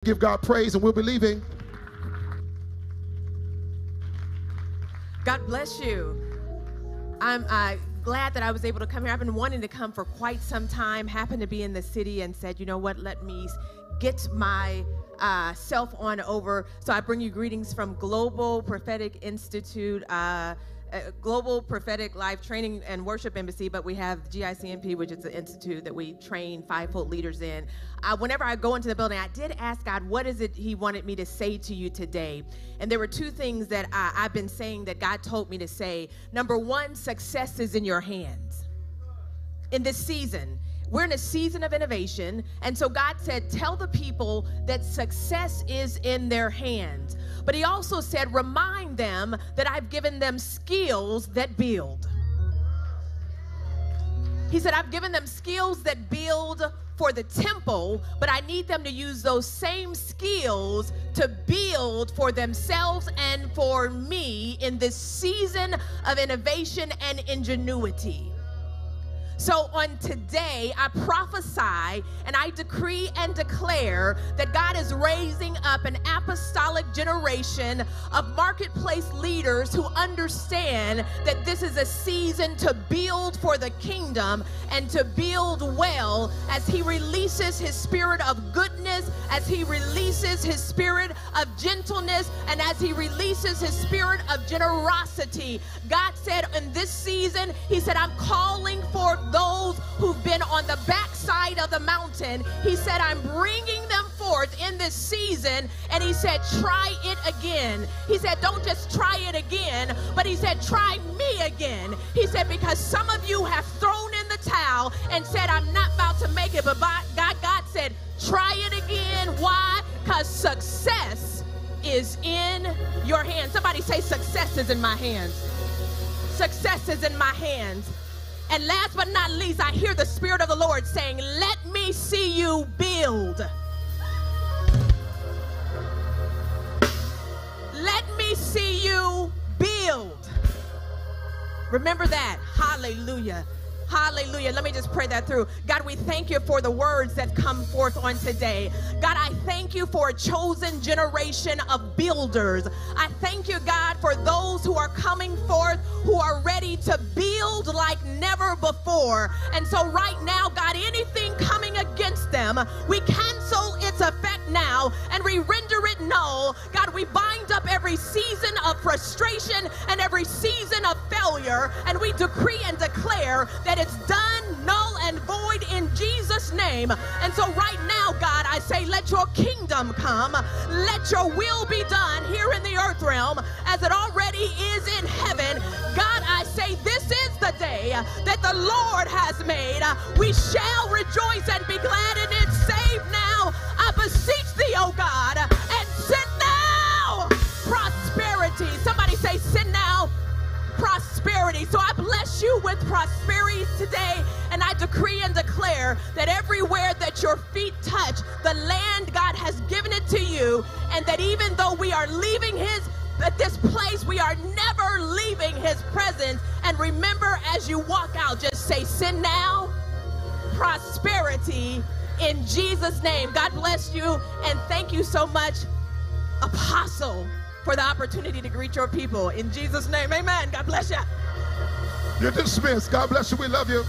Give God praise and we'll be leaving. God bless you. I'm glad that I was able to come here. I've been wanting to come for quite some time, happened to be in the city and said, you know what, let me get my self on over. So I bring you greetings from Global Prophetic Institute, Global Prophetic Life Training and Worship Embassy, but we have GICMP, which is the institute that we train fivefold leaders in. Whenever I go into the building, I did ask God, what is it he wanted me to say to you today? And there were two things that I've been saying that God told me to say. Number one, success is in your hands. In this season, we're in a season of innovation, and so God said, tell the people that success is in their hands. But he also said, remind them that I've given them skills that build. He said, I've given them skills that build for the temple, but I need them to use those same skills to build for themselves and for me in this season of innovation and ingenuity. So on today, I prophesy and I decree and declare that God is raising up an apostolic generation of marketplace leaders who understand that this is a season to build for the kingdom and to build well as he releases his spirit of goodness, as he releases his spirit of gentleness, and as he releases his spirit of generosity. God said in this season, he said, I'm calling for those who've been on the backside of the mountain. He said, I'm bringing them forth in this season. And he said, try it again. He said, don't just try it again, but he said, try me again. He said, because some of you have thrown in the towel and said, I'm not about to make it. But God said, try it again. Why? Because success is in your hands. Somebody say, success is in my hands. Success is in my hands. And last but not least, I hear the Spirit of the Lord saying, let me see you build. Let me see you build. Remember that. Hallelujah. Hallelujah. Let me just pray that through. God, we thank you for the words that come forth on today. God, I thank you for a chosen generation of builders. I thank you, God, for those who are coming forth, who are ready to build like never before. And so right now, God, anything coming against them, we cancel its effect now and we render it null. God, we bind up every season of frustration and every season of failure, and we decree and declare that it's done, null and void in Jesus' name. And so right now, God, I say, let your kingdom come. Let your will be done here in the earth realm as it already is in heaven. God, I say, this is the day that the Lord has made. We shall rejoice and be glad in it. Save now, I beseech thee, O God, and send now prosperity. Somebody say, send now prosperity. So I bless you with prosperity today, and I decree and declare that everywhere that your feet touch, the land God has given it to you, and that even though we are leaving at this place, we are never leaving his presence. And remember, as you walk out, just say, send now prosperity in Jesus' name. God bless you, and thank you so much, Apostle, for the opportunity to greet your people. In Jesus' name, amen. God bless you. You're dismissed. God bless you. We love you.